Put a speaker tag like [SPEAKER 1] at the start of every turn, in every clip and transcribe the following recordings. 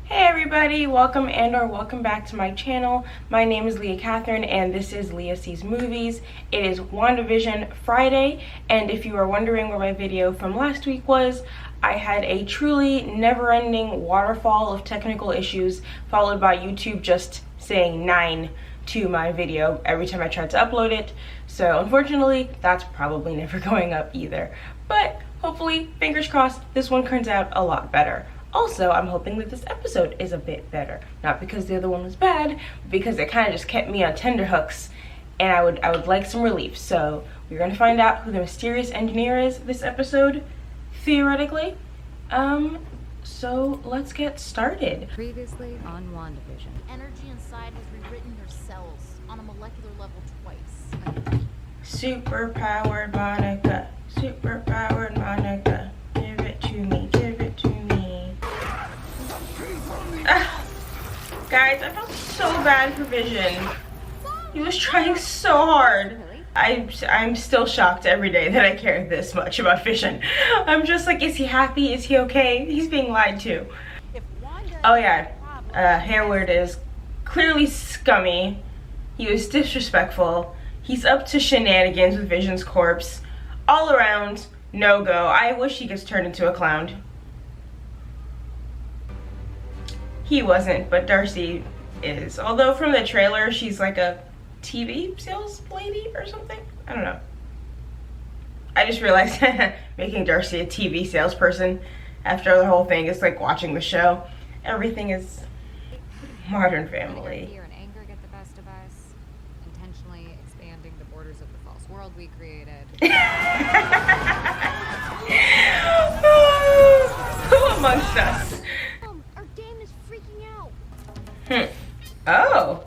[SPEAKER 1] Hey everybody, welcome or welcome back to my channel. My name is Leah Catherine and this is Leah Sees Movies. It is WandaVision Friday, and if you are wondering where my video from last week was, I had a truly never-ending waterfall of technical issues followed by YouTube just saying 9 to my video every time I tried to upload it. So unfortunately, that's probably never going up either. But hopefully, fingers crossed, this one turns out a lot better. Also, I'm hoping that this episode is a bit better. Not because the other one was bad, but because it kind of just kept me on tenterhooks and I would like some relief. So we're going to find out who the mysterious engineer is this episode, theoretically. So let's get started.
[SPEAKER 2] Previously on WandaVision.
[SPEAKER 3] Energy inside has rewritten your cells on a molecular level twice.
[SPEAKER 1] Superpowered Monica, superpowered Monica, give it to me, give it to me. Guys, I felt so bad for Vision. He was trying so hard. I'm still shocked every day that I care this much about Vision. I'm just like, is he happy? Is he okay? He's being lied to. Oh yeah, Hayward is clearly scummy. He was disrespectful. He's up to shenanigans with Vision's corpse. All around, no go. I wish he gets turned into a clown. He wasn't, but Darcy is. Although from the trailer, she's like a TV sales lady or something. I don't know. I just realized making Darcy a TV salesperson after the whole thing is like watching the show. Everything is Modern Family.
[SPEAKER 2] Fear and anger get the best of us, intentionally expanding the borders of the false world we created.
[SPEAKER 1] Who amongst us?
[SPEAKER 3] Our dam is freaking out.
[SPEAKER 1] Oh.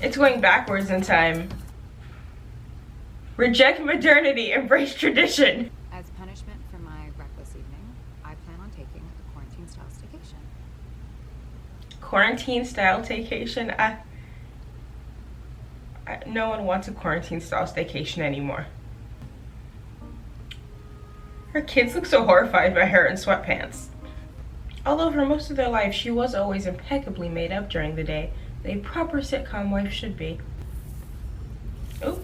[SPEAKER 1] It's going backwards in time. Reject modernity, embrace tradition.
[SPEAKER 2] As punishment for my reckless evening, I plan on taking a quarantine-style staycation.
[SPEAKER 1] Quarantine-style staycation? No one wants a quarantine-style staycation anymore. Her kids look so horrified by her in sweatpants. Although for most of their life, she was always impeccably made up during the day. A proper sitcom wife should be. Oop.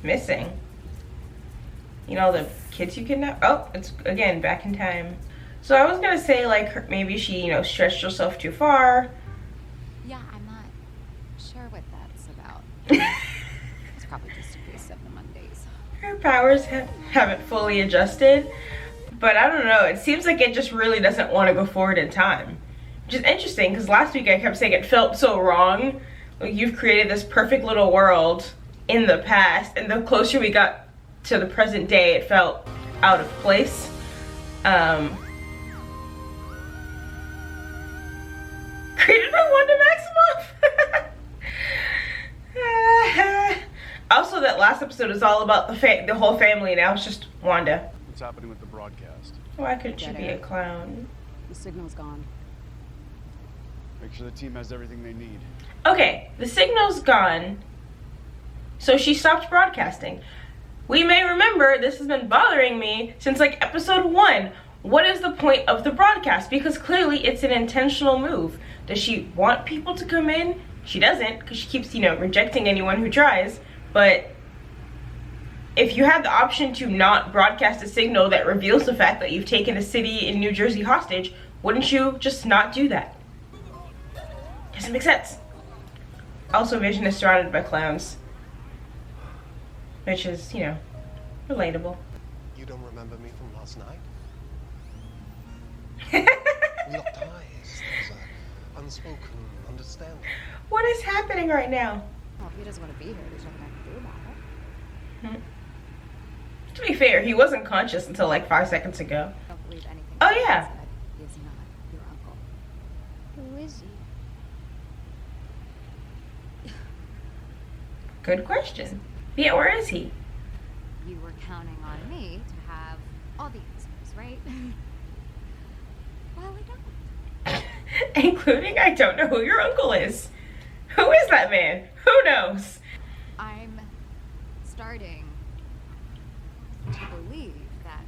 [SPEAKER 1] Missing. You know, the kids you kidnapped? Oh, it's again back in time. So I was gonna say like maybe she, stretched herself too far.
[SPEAKER 2] Yeah, I'm not sure what that's about. It's probably just a case of the Mondays.
[SPEAKER 1] Her powers haven't fully adjusted. But I don't know, it seems like it just really doesn't want to go forward in time. Which is interesting, because last week I kept saying it felt so wrong. Like, you've created this perfect little world in the past, and the closer we got to the present day, it felt out of place. Created by Wanda Maximoff! Also, that last episode is all about the whole family, now it's just Wanda.
[SPEAKER 4] What's happening with the broadcast?
[SPEAKER 1] Why couldn't she be a clown?
[SPEAKER 2] The signal's gone.
[SPEAKER 4] Make sure the team has everything they need.
[SPEAKER 1] Okay, the signal's gone, so she stopped broadcasting. We may remember this has been bothering me since like episode 1. What is the point of the broadcast? Because clearly it's an intentional move. Does she want people to come in? She doesn't, because she keeps, rejecting anyone who tries. But if you had the option to not broadcast a signal that reveals the fact that you've taken a city in New Jersey hostage, wouldn't you just not do that? Doesn't make sense. Also, Vision is surrounded by clowns, which is, relatable.
[SPEAKER 5] You don't remember me from last night? We locked eyes. There's an unspoken understanding.
[SPEAKER 1] What is happening right now?
[SPEAKER 2] Well, if he doesn't want to be here, there's nothing I can do about it.
[SPEAKER 1] To be fair, he wasn't conscious until like 5 seconds ago.
[SPEAKER 2] I don't believe anything.
[SPEAKER 1] Oh, yeah.
[SPEAKER 2] He is not your uncle.
[SPEAKER 3] Who is he?
[SPEAKER 1] Good question. Yeah, where is he?
[SPEAKER 2] You were counting on me to have all the answers, right? Well, I don't.
[SPEAKER 1] Including, I don't know who your uncle is. Who is that man? Who knows?
[SPEAKER 2] I'm starting to believe that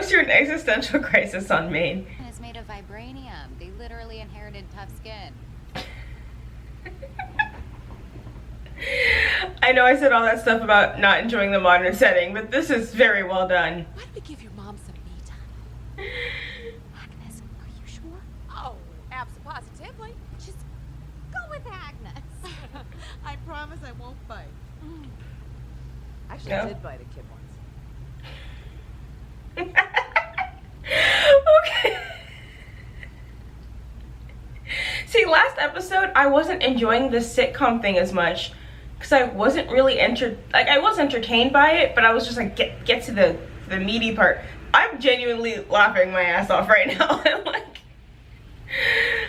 [SPEAKER 1] goes through an existential crisis on Maine.
[SPEAKER 2] And it's made of vibranium. They literally inherited tough skin.
[SPEAKER 1] I know I said all that stuff about not enjoying the modern setting, but this is very well done.
[SPEAKER 3] Why don't we give your mom some me time?
[SPEAKER 2] Agnes, are you sure?
[SPEAKER 3] Oh, absolutely.
[SPEAKER 2] Just go with Agnes.
[SPEAKER 6] I promise I won't bite. Actually,
[SPEAKER 1] No.
[SPEAKER 6] I did bite a kid once.
[SPEAKER 1] Okay. See, last episode I wasn't enjoying the sitcom thing as much because I wasn't really I was entertained by it, but I was just like get to the meaty part. I'm genuinely laughing my ass off right now. I'm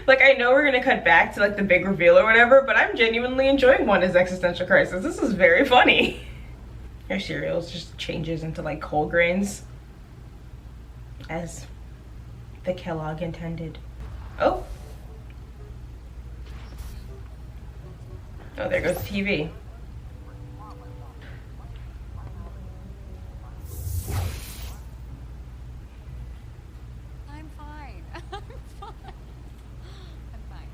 [SPEAKER 1] like I know we're gonna cut back to like the big reveal or whatever, but I'm genuinely enjoying Wanda's existential crisis. This is very funny. Her cereal just changes into like whole grains, as the Kellogg intended. Oh, there goes the TV.
[SPEAKER 2] I'm fine. I'm fine. I'm fine.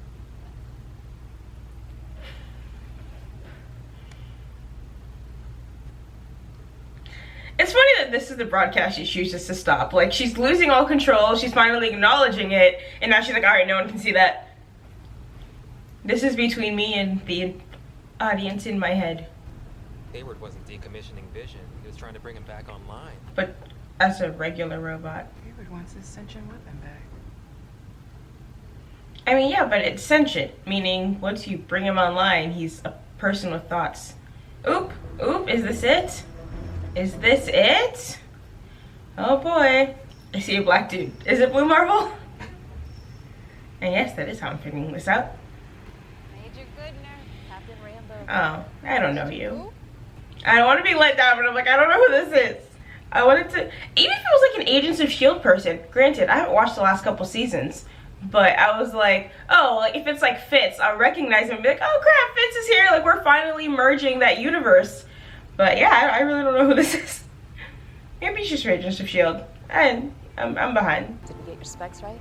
[SPEAKER 1] It's funny that this is the broadcast she chooses to stop. Like, she's losing all control, she's finally acknowledging it, and now she's like, alright, no one can see that. This is between me and the audience in my head.
[SPEAKER 7] Hayward wasn't decommissioning Vision. He was trying to bring him back online.
[SPEAKER 1] But as a regular robot.
[SPEAKER 6] Hayward wants his sentient weapon back.
[SPEAKER 1] I mean, yeah, but it's sentient, meaning once you bring him online, he's a person with thoughts. Oop, is this it? Is this it? Oh boy. I see a black dude. Is it Blue Marvel? And yes, that is how I'm figuring this out.
[SPEAKER 2] Major Goodner, Captain Rambo.
[SPEAKER 1] Oh, I don't know you. I don't want to be let down, but I'm like, I don't know who this is. I wanted to, even if it was like an Agents of S.H.I.E.L.D. person, granted, I haven't watched the last couple seasons, but I was like, oh, like if it's like Fitz, I'll recognize him and be like, oh crap, Fitz is here, like we're finally merging that universe. But yeah, I really don't know who this is. Maybe it's just Agents of S.H.I.E.L.D. And I'm behind.
[SPEAKER 6] Did you get your specs right?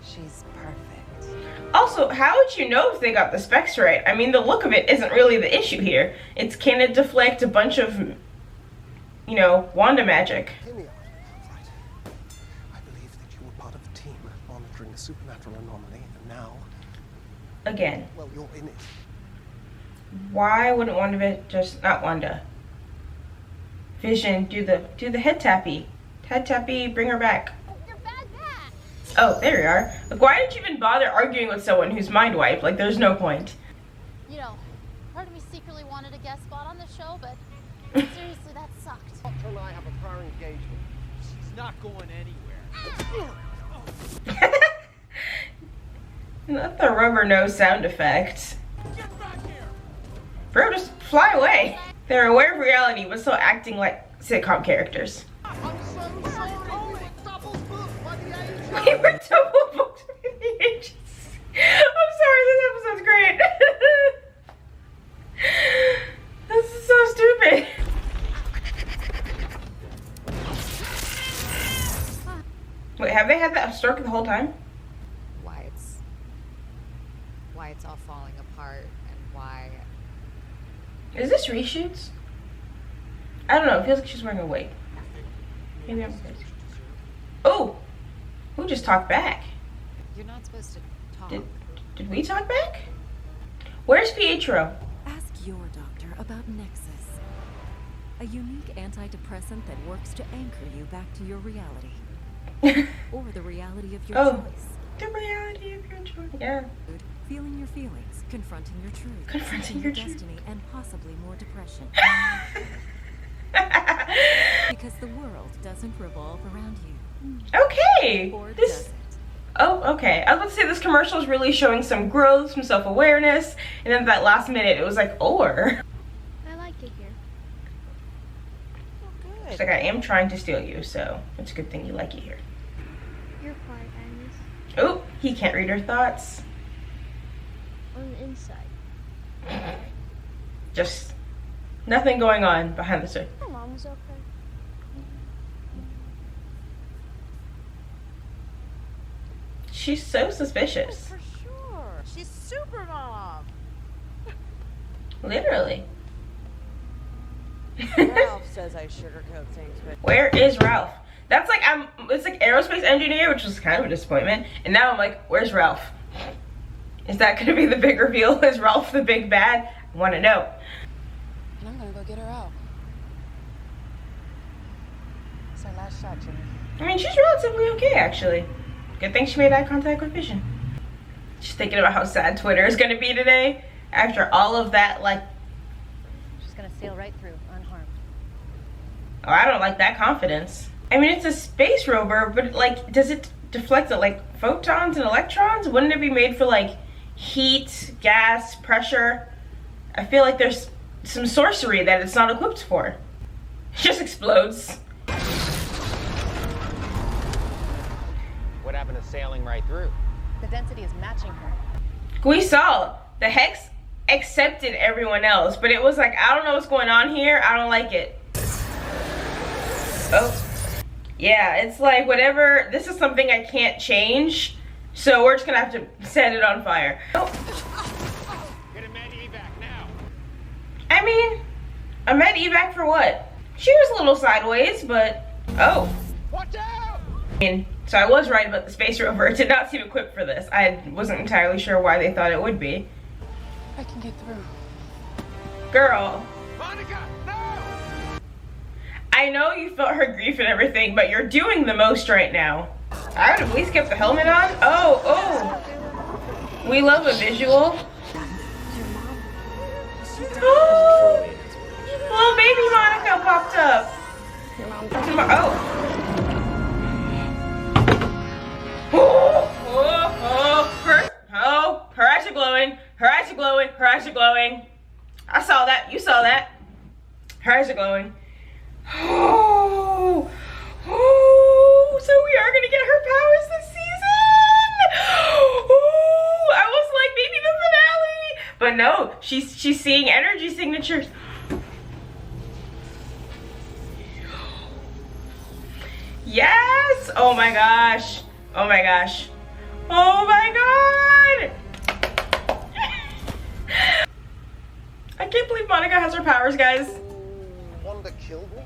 [SPEAKER 6] She's perfect.
[SPEAKER 1] Also, how would you know if they got the specs right? I mean, the look of it isn't really the issue here. It's can it deflect a bunch of, you know, Wanda magic?
[SPEAKER 5] Hear me out. Right. I believe that you were part of a team monitoring a supernatural anomaly, and now,
[SPEAKER 1] Again,
[SPEAKER 5] well, you're in it.
[SPEAKER 1] why wouldn't Wanda just, not Wanda, Vision do the head tappy? Head tappy, bring her back.
[SPEAKER 3] You're bad back.
[SPEAKER 1] Oh, there you are. Like, why did you even bother arguing with someone who's mind wiped? Like, there's no point.
[SPEAKER 3] You know, part of me secretly wanted a guest spot on the show, but seriously, that sucked.
[SPEAKER 5] Doctor and I have a prior engagement.
[SPEAKER 8] She's not going anywhere.
[SPEAKER 1] Not the rubber nose sound effect.
[SPEAKER 8] Get back here!
[SPEAKER 1] Bro, just fly away. They're aware of reality, but still acting like sitcom characters.
[SPEAKER 5] I'm so sorry. We were double booked by the agent.
[SPEAKER 1] We were double booked with the agents. I'm sorry, this episode's great. This is so stupid. Wait, have they had that stroke the whole time?
[SPEAKER 2] Why it's all falling apart and why.
[SPEAKER 1] Is this reshoots? I don't know, it feels like she's wearing a wig. Maybe I'm crazy. Oh! Who just talked back?
[SPEAKER 2] You're not supposed to talk.
[SPEAKER 1] Did we talk back? Where's Pietro?
[SPEAKER 9] Ask your doctor about Nexus, a unique antidepressant that works to anchor you back to your reality, or the reality of your choice.
[SPEAKER 1] The reality of your choice. Yeah.
[SPEAKER 9] Feeling your feelings, confronting your truth,
[SPEAKER 1] Confronting your truth.
[SPEAKER 9] destiny, and possibly more depression. Because the world doesn't revolve around you.
[SPEAKER 1] Okay.
[SPEAKER 9] Or
[SPEAKER 1] This.
[SPEAKER 9] does it?
[SPEAKER 1] Oh, okay. I was about to say this commercial is really showing some growth, some self-awareness, and then that last minute it was like, or.
[SPEAKER 3] I like it here.
[SPEAKER 1] It's like I am trying to steal you, so it's a good thing you like it here.
[SPEAKER 10] You're quiet, Agnes.
[SPEAKER 1] Oh, he can't read her thoughts.
[SPEAKER 10] On the inside.
[SPEAKER 1] Just Nothing going on behind the scene.
[SPEAKER 10] My mom was okay.
[SPEAKER 1] She's so suspicious.
[SPEAKER 6] For sure. She's super mom.
[SPEAKER 1] Literally.
[SPEAKER 6] Ralph says I sugarcoat things, but
[SPEAKER 1] Where is Ralph? That's like, it's like aerospace engineer, which was kind of a disappointment. And now I'm like, where's Ralph? Is that gonna be the big reveal? Is Ralph the big bad? I wanna know.
[SPEAKER 6] and I'm gonna go get her out. It's our last shot, Jimmy.
[SPEAKER 1] I mean, she's relatively okay, actually. Good thing she made eye contact with Vision. Just thinking about how sad Twitter is gonna be today after all of that, like,
[SPEAKER 3] She's gonna sail right through, unharmed.
[SPEAKER 1] oh, I don't like that confidence. I mean, it's a space rover, but like, does it deflect like photons and electrons? Wouldn't it be made for like heat, gas, pressure? I feel like there's some sorcery that it's not equipped for. It just explodes.
[SPEAKER 11] What happened to sailing right through?
[SPEAKER 3] The density is matching her.
[SPEAKER 1] We saw the Hex accepted everyone else, but it was like, I don't know what's going on here. I don't like it. Oh. Yeah, it's like whatever, this is something I can't change, so we're just gonna have to set it on fire. Oh.
[SPEAKER 11] Get a med evac now.
[SPEAKER 1] I mean, a med evac for what? She was a little sideways, but, oh.
[SPEAKER 11] Watch out!
[SPEAKER 1] I mean, so I was right about the space rover. It did not seem equipped for this. I wasn't entirely sure why they thought it would be.
[SPEAKER 6] I can get through.
[SPEAKER 1] Girl.
[SPEAKER 11] Monica, no!
[SPEAKER 1] I know you felt her grief and everything, but you're doing the most right now. I would have at least kept the helmet on. Oh, oh. We love a visual. Oh, little baby Monica popped up. Oh. Her eyes are glowing. Her eyes are glowing. Her eyes are glowing. I saw that. You saw that. Her eyes are glowing. Oh, so we are gonna get her powers this season. Oh, I was like, maybe the finale, but no, she's seeing energy signatures. Yes. Oh my gosh. Oh my gosh. Oh my god. I can't believe Monica has her powers, guys.
[SPEAKER 5] Wanda killed me?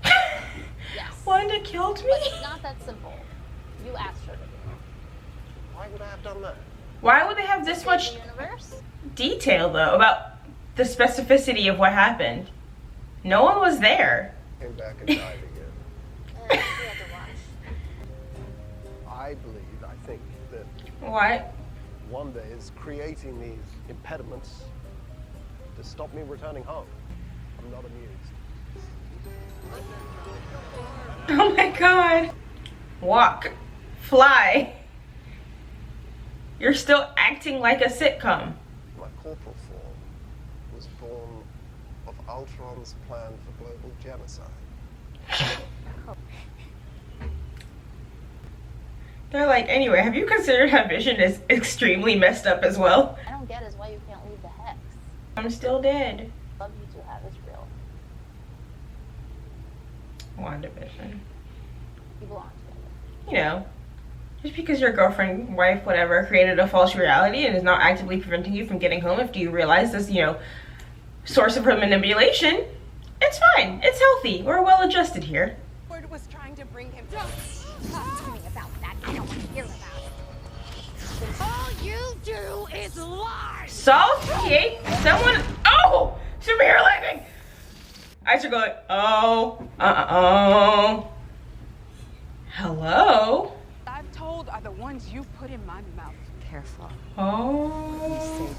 [SPEAKER 3] Yes.
[SPEAKER 1] Wanda killed me?
[SPEAKER 3] But it's not that simple. You asked her to do it.
[SPEAKER 5] Why would I have done that?
[SPEAKER 1] Why would they have this much
[SPEAKER 3] Universe?
[SPEAKER 1] detail, though, about the specificity of what happened? No one was there.
[SPEAKER 5] Came back and died again.
[SPEAKER 3] We had to watch.
[SPEAKER 5] I think that
[SPEAKER 1] What?
[SPEAKER 5] Wanda is creating these impediments to stop me returning home. I'm not amused.
[SPEAKER 1] Oh my god. Walk. Fly. You're still acting like a sitcom.
[SPEAKER 5] My corporal form was born of Ultron's plan for global genocide.
[SPEAKER 1] They're like, anyway, have you considered how Vision is extremely messed up as well?
[SPEAKER 3] I don't get is why you can't leave the Hex.
[SPEAKER 1] I'm still dead.
[SPEAKER 3] Love you two have is real.
[SPEAKER 1] WandaVision.
[SPEAKER 3] You belong together.
[SPEAKER 1] You know, just because your girlfriend, wife, whatever, created a false reality and is not actively preventing you from getting home after you realize this, you know, source of her manipulation, it's fine. It's healthy. We're well adjusted here.
[SPEAKER 6] Word was trying to bring him
[SPEAKER 3] Talk to me about that. I don't want to hear about it. All you do is lie.
[SPEAKER 1] Salty? Someone, oh, superhero landing. Eyes are going, oh, oh. Hello?
[SPEAKER 6] I've told are the ones you put in my mouth. Careful.
[SPEAKER 1] Oh.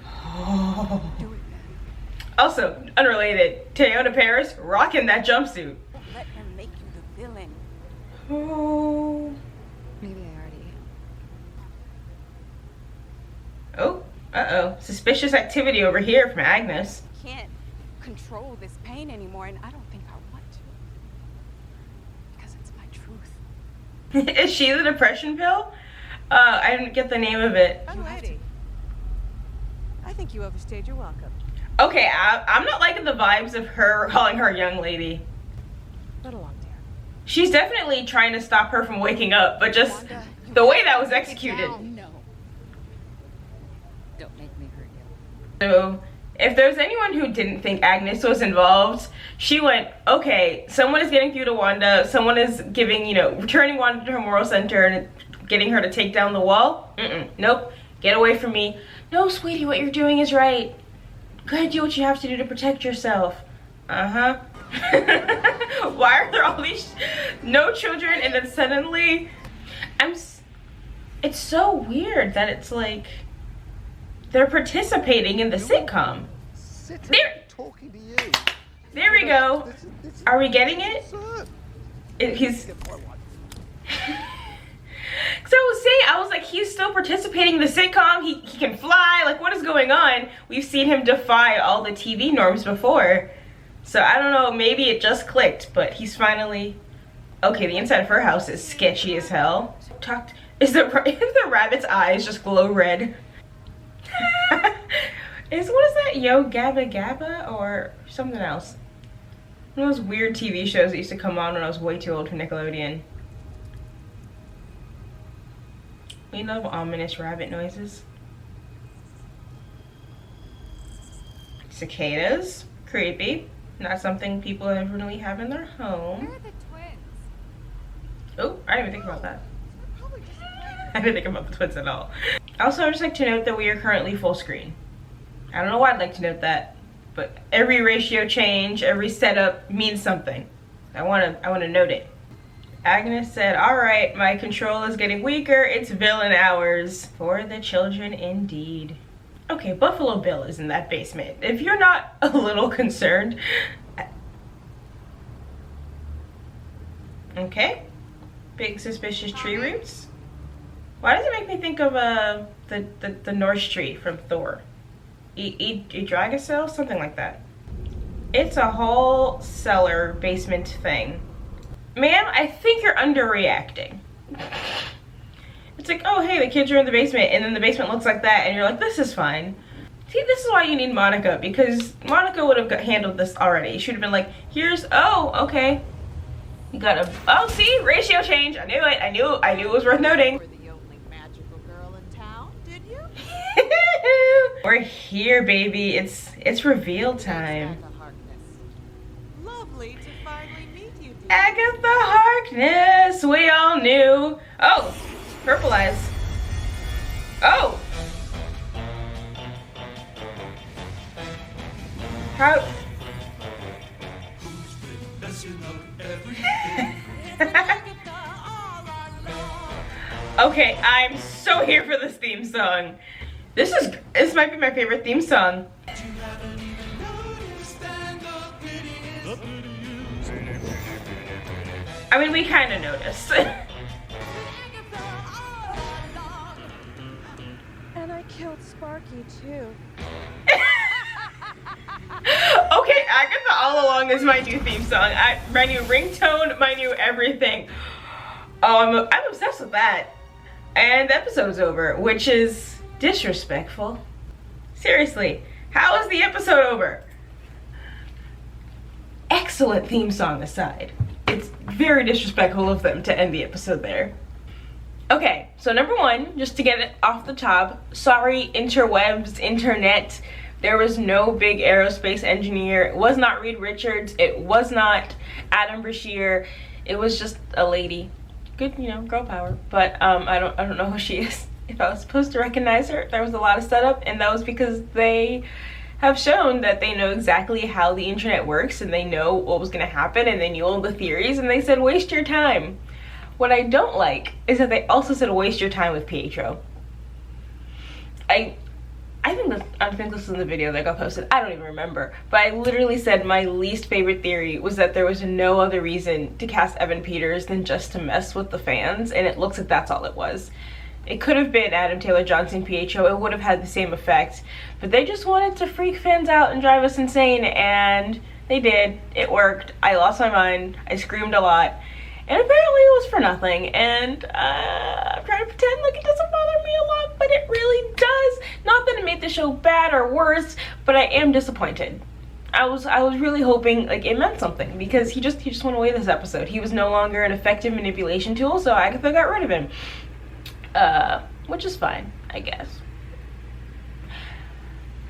[SPEAKER 1] Oh.
[SPEAKER 6] Do it then.
[SPEAKER 1] Also, unrelated, Toyota Paris rocking that jumpsuit.
[SPEAKER 6] Don't let him make you the villain.
[SPEAKER 1] Oh.
[SPEAKER 2] Maybe I already am.
[SPEAKER 1] Oh, uh-oh. Suspicious activity over here from Agnes.
[SPEAKER 6] Can't control this pain anymore, and I don't think I want to. Because it's my truth.
[SPEAKER 1] Is she the depression pill? I didn't get the name of it.
[SPEAKER 6] I'm ready. I think you overstayed your welcome.
[SPEAKER 1] Okay, I'm not liking the vibes of her calling her young lady.
[SPEAKER 6] Let along, dear.
[SPEAKER 1] She's definitely trying to stop her from waking up, but just the way that was executed.
[SPEAKER 2] No. Don't make me hurt you.
[SPEAKER 1] So, if there's anyone who didn't think Agnes was involved, she went, okay, someone is getting through to Wanda, someone is giving, you know, returning Wanda to her moral center and getting her to take down the wall. Nope, get away from me. No, sweetie, what you're doing is right. Go ahead, do what you have to do to protect yourself. Why are there all these no children and then suddenly it's so weird that it's like they're participating in the sitcom.
[SPEAKER 5] Talking to you.
[SPEAKER 1] There we go. Are we getting it? He's so I was like, he's still participating in the sitcom. He can fly. Like, what is going on? We've seen him defy all the TV norms before. So I don't know, maybe it just clicked, but he's finally... Okay, the inside of her house is sketchy as hell. Is the rabbit's eyes just glow red? What is that? Yo Gabba Gabba or something else? One of those weird TV shows that used to come on when I was way too old for Nickelodeon. We love ominous rabbit noises. Cicadas, creepy. Not something people really have in their home.
[SPEAKER 2] Where are the twins?
[SPEAKER 1] Oh, I didn't even think about that. I didn't think about the twins at all. Also, I'd just like to note that we are currently full screen. I don't know why I'd like to note that, but every ratio change, every setup means something. I wanna note it. Agnes said, all right, my control is getting weaker. It's villain hours for the children indeed. Okay, Buffalo Bill is in that basement. If you're not a little concerned. Okay. Big suspicious tree roots. Why does it make me think of the Norse tree from Thor? Yggdrasil? Something like that. It's a whole cellar basement thing. Ma'am, I think you're underreacting. It's like, oh hey, the kids are in the basement, and then the basement looks like that, and you're like, this is fine. See, this is why you need Monica, because Monica would have handled this already. She should have been like, here's, oh, okay. You gotta, oh, see, ratio change. I knew it. I knew it was worth noting.
[SPEAKER 6] You were the only magical girl in town, did you?
[SPEAKER 1] We're here, baby. It's reveal time.
[SPEAKER 6] Lovely to finally meet you, dear.
[SPEAKER 1] Agatha Harkness. We all knew. Oh, purple eyes. Oh. How? Okay, I'm so here for this theme song. This might be my favorite theme song. I mean, we kind of noticed.
[SPEAKER 6] And I killed Sparky too.
[SPEAKER 1] Okay, Agatha all along is my new theme song. My new ringtone, my new everything. I'm obsessed with that. And the episode's over, which is disrespectful. Seriously, how is the episode over? Excellent theme song aside, it's very disrespectful of them to end the episode there. Okay, so number one, just to get it off the top, sorry interwebs, internet, there was no big aerospace engineer. It was not Reed Richards. It was not Adam Brashear. It was just a lady. Good, you know, girl power. But I don't know who she is. If I was supposed to recognize her, there was a lot of setup, and that was because they have shown that they know exactly how the internet works, and they know what was gonna happen, and they knew all the theories, and they said, waste your time. What I don't like is that they also said, waste your time with Pietro. I think this is in the video that got posted. I don't even remember. But I literally said my least favorite theory was that there was no other reason to cast Evan Peters than just to mess with the fans. And it looks like that's all it was. It could have been Adam Taylor Johnson Pietro. It would have had the same effect. But they just wanted to freak fans out and drive us insane. And they did. It worked. I lost my mind. I screamed a lot. And apparently it was for nothing. And I'm trying to pretend like it doesn't bother me a lot. But but it really does. Not that it made the show bad or worse, but I am disappointed. I was really hoping like it meant something, because he just went away this episode. He was no longer an effective manipulation tool, so Agatha got rid of him. Which is fine, I guess.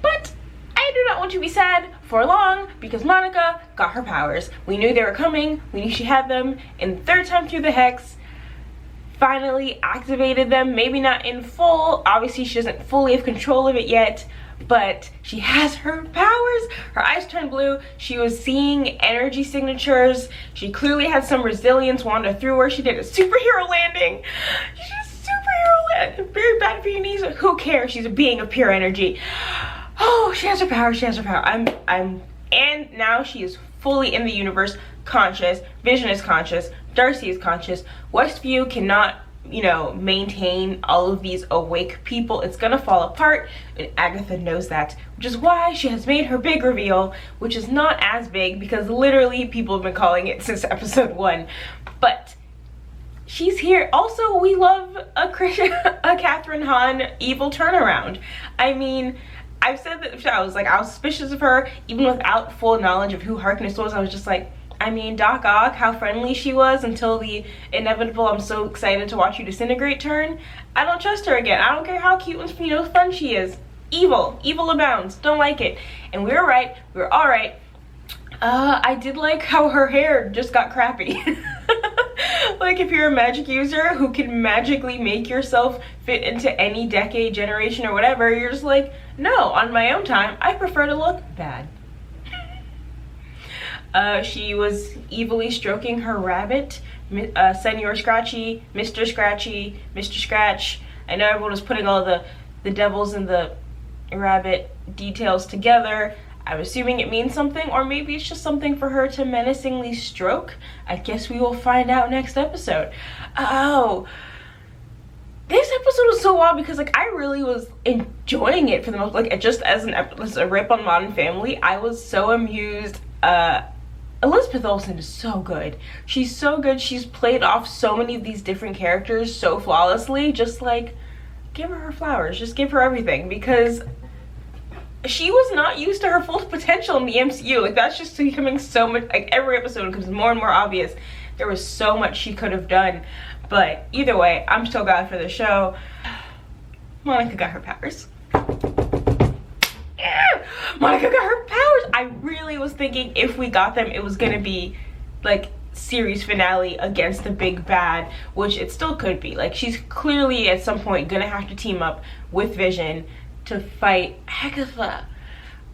[SPEAKER 1] But I do not want to be sad for long, because Monica got her powers. We knew they were coming, we knew she had them, and the third time through the hex, finally activated them. Maybe not in full, obviously she doesn't fully have control of it yet, but she has her powers. Her eyes turned blue. She was seeing energy signatures. She clearly had some resilience. Wanda threw her. She did a superhero landing. She did a superhero landing. Very bad for your knees. Who cares? She's a being of pure energy. Oh, she has her power. She has her power. And now she is fully in the universe, conscious. Vision is conscious. Darcy is conscious. Westview cannot, you know, maintain all of these awake people. It's gonna fall apart, and Agatha knows that, which is why she has made her big reveal, which is not as big because literally people have been calling it since episode 1. But she's here. Also, we love a Catherine Hahn evil turnaround. I mean, I've said that I was suspicious of her even without full knowledge of who Harkness was. I was just like, I mean, Doc Ock, how friendly she was until the inevitable "I'm so excited to watch you disintegrate" turn. I don't trust her again. I don't care how cute and, you know, fun she is. Evil abounds. Don't like it. And we were right. We were all right. I did like how her hair just got crappy. Like, if you're a magic user who can magically make yourself fit into any decade, generation, or whatever, you're just like, no, on my own time, I prefer to look bad. She was evilly stroking her rabbit, Senor Scratchy, Mr. Scratchy, Mr. Scratch. I know everyone was putting all the devils and the rabbit details together. I'm assuming it means something, or maybe it's just something for her to menacingly stroke. I guess we will find out next episode. Oh, this episode was so wild because, like, I really was enjoying it for the most, like, just as a rip on Modern Family. I was so amused. Elizabeth Olsen is so good. She's so good. She's played off so many of these different characters so flawlessly. Just, like, give her flowers. Just give her everything, because she was not used to her full potential in the MCU. Like, that's just becoming so much, like, every episode becomes more and more obvious. There was so much she could have done. But either way, I'm still glad for the show. Monica got her powers. Yeah! Monica got her powers. I really was thinking if we got them, it was gonna be like series finale against the big bad, which it still could be. Like, she's clearly at some point gonna have to team up with Vision to fight Agatha.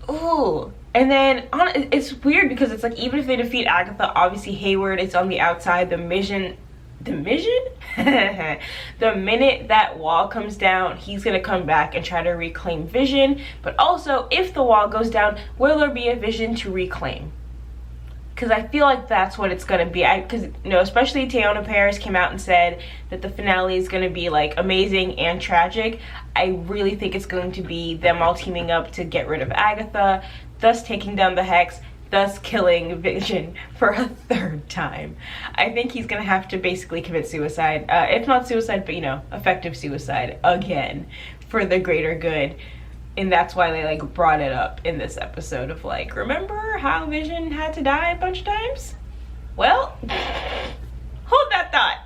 [SPEAKER 1] Ooh. And then it's weird because it's like, even if they defeat Agatha, obviously Hayward is on the outside. The minute that wall comes down, he's gonna come back and try to reclaim Vision. But also, if the wall goes down, will there be a Vision to reclaim? Because I feel like that's what it's gonna be. Because, you know, especially Teyonah Parris came out and said that the finale is gonna be like amazing and tragic. I really think it's going to be them all teaming up to get rid of Agatha, thus taking down the Hex, thus killing Vision for a third time. I think he's gonna have to basically commit suicide, if not suicide, but, you know, effective suicide again for the greater good. And that's why they, like, brought it up in this episode of, like, remember how Vision had to die a bunch of times? Well, hold that thought.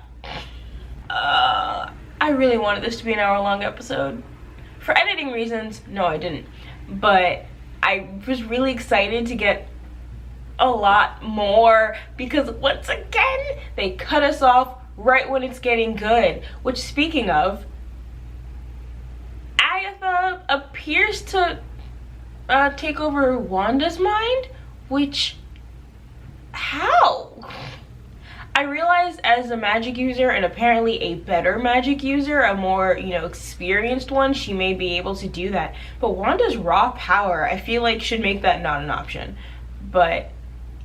[SPEAKER 1] I really wanted this to be an hour-long episode. For editing reasons, no, I didn't. But I was really excited to get a lot more, because once again, they cut us off right when it's getting good. Which, speaking of, Agatha appears to take over Wanda's mind, which, how? I realize as a magic user, and apparently a better magic user, a more, you know, experienced one, she may be able to do that. But Wanda's raw power, I feel like, should make that not an option. But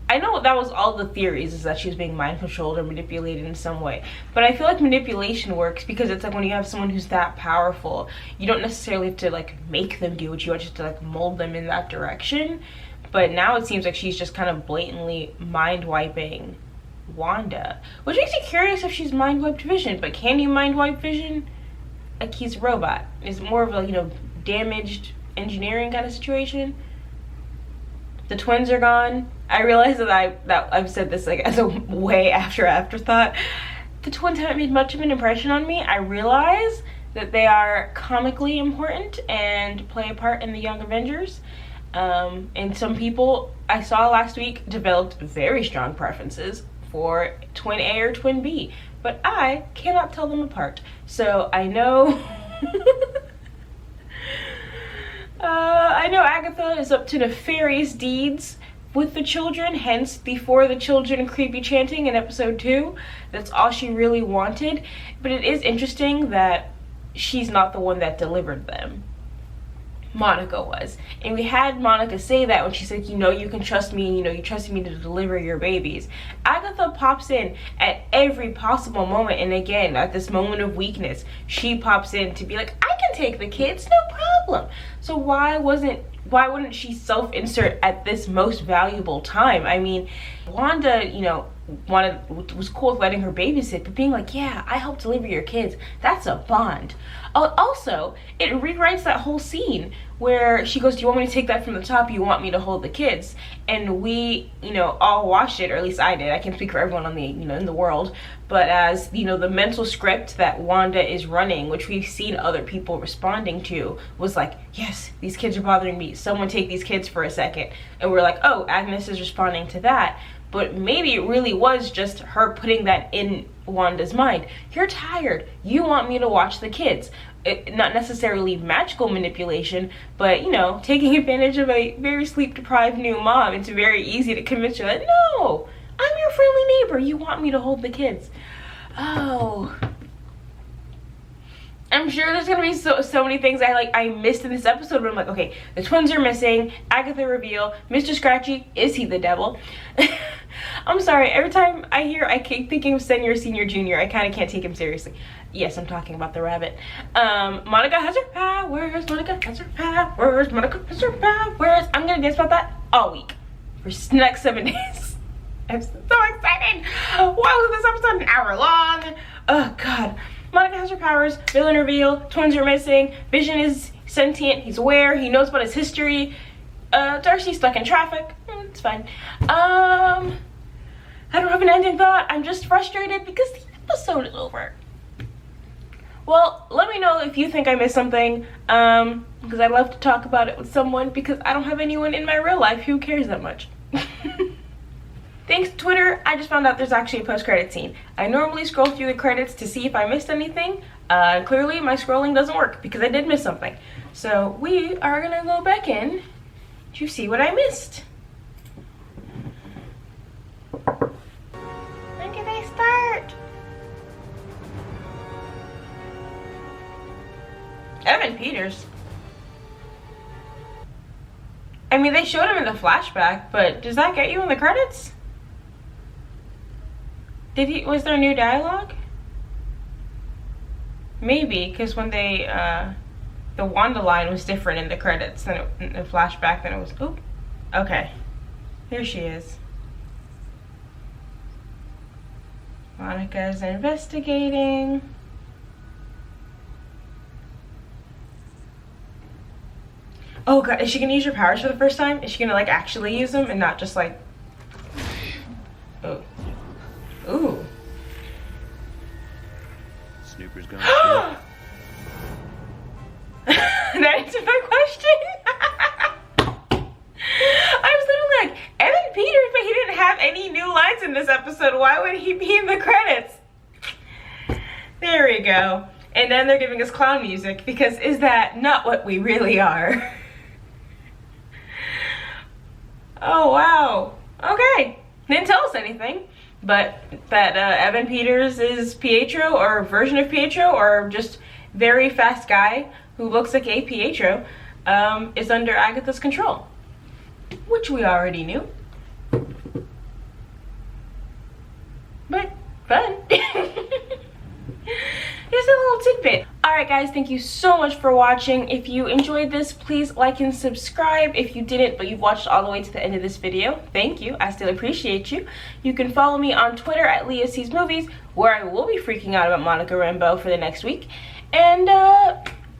[SPEAKER 1] I know that was all the theories, is that she was being mind controlled or manipulated in some way. But I feel like manipulation works because it's like when you have someone who's that powerful, you don't necessarily have to, like, make them do what you want, just to, like, mold them in that direction. But now it seems like she's just kind of blatantly mind wiping Wanda, which makes me curious if she's mind wiped Vision. But can you mind wipe Vision? like he's a robot. It's more of a, you know, damaged engineering kind of situation. The twins are gone. I realize that I've said this like as a way afterthought. The twins haven't made much of an impression on me. I realize that they are comically important and play a part in the Young Avengers. And some people I saw last week developed very strong preferences for twin A or twin B, but I cannot tell them apart. So I know I know Agatha is up to nefarious deeds with the children, hence the For the Children creepy chanting in episode 2. That's all she really wanted. But it is interesting that she's not the one that delivered them. Monica was. And we had Monica say that when she said, you know, you can trust me, you know, you trusted me to deliver your babies. Agatha pops in at every possible moment, and again, at this moment of weakness, she pops in to be like, I can take the kids, no problem. So why wouldn't she self-insert at this most valuable time? I mean, Wanda, you know, was cool with letting her babysit, but being like, yeah, I helped deliver your kids, that's a bond. Also, it rewrites that whole scene where she goes, do you want me to take that from the top? You want me to hold the kids? And we, you know, all watched it, or at least I did. I can't speak for everyone on the, you know, in the world, but as, you know, the mental script that Wanda is running, which we've seen other people responding to, was like, yes, these kids are bothering me. Someone take these kids for a second. And we're like, oh, Agnes is responding to that. But maybe it really was just her putting that in Wanda's mind. You're tired. You want me to watch the kids. Not necessarily magical manipulation, but, you know, taking advantage of a very sleep-deprived new mom. It's very easy to convince her that, no, I'm your friendly neighbor. You want me to hold the kids. Oh. I'm sure there's gonna be so many things I missed in this episode, but I'm like, okay, the twins are missing, Agatha reveal, Mr. Scratchy, is he the devil? I'm sorry, every time I keep thinking of senior, junior, I kind of can't take him seriously. Yes, I'm talking about the rabbit. Monica has her powers, Monica has her powers, Monica has her powers. I'm gonna dance about that all week for the next 7 days. I'm so excited. Wow, this episode an hour long. Oh God. Monica has her powers, villain reveal, twins are missing, Vision is sentient, he's aware, he knows about his history, Darcy's stuck in traffic, it's fine. I don't have an ending thought, I'm just frustrated because the episode is over. Well, let me know if you think I missed something, because I'd love to talk about it with someone, because I don't have anyone in my real life who cares that much. Thanks to Twitter, I just found out there's actually a post-credit scene. I normally scroll through the credits to see if I missed anything. Clearly, my scrolling doesn't work because I did miss something. So we are gonna go back in to see what I missed. When can they start? Evan Peters. I mean, they showed him in the flashback, but does that get you in the credits? Was there new dialogue? Maybe, because when they, the Wanda line was different in the credits than in the flashback than it was, oop, okay. Here she is. Monica's investigating. Oh God, is she gonna use her powers for the first time? Is she gonna like actually use them and not just like, oh. Ooh.
[SPEAKER 12] Snooper's gonna snoop.
[SPEAKER 1] That answered my question. I was literally like, Evan Peters, but he didn't have any new lines in this episode. Why would he be in the credits? There we go. And then they're giving us clown music, because is that not what we really are? Oh wow. Okay. Didn't tell us anything. But that Evan Peters is Pietro, or a version of Pietro, or just very fast guy who looks like a Pietro, is under Agatha's control, which we already knew. But fun. Here's a little tidbit. Alright guys, thank you so much for watching. If you enjoyed this, please like and subscribe. If you didn't, but you've watched all the way to the end of this video, thank you. I still appreciate you. You can follow me on Twitter at Leah Sees Movies, where I will be freaking out about Monica Rambeau for the next week. and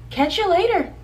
[SPEAKER 1] catch you later.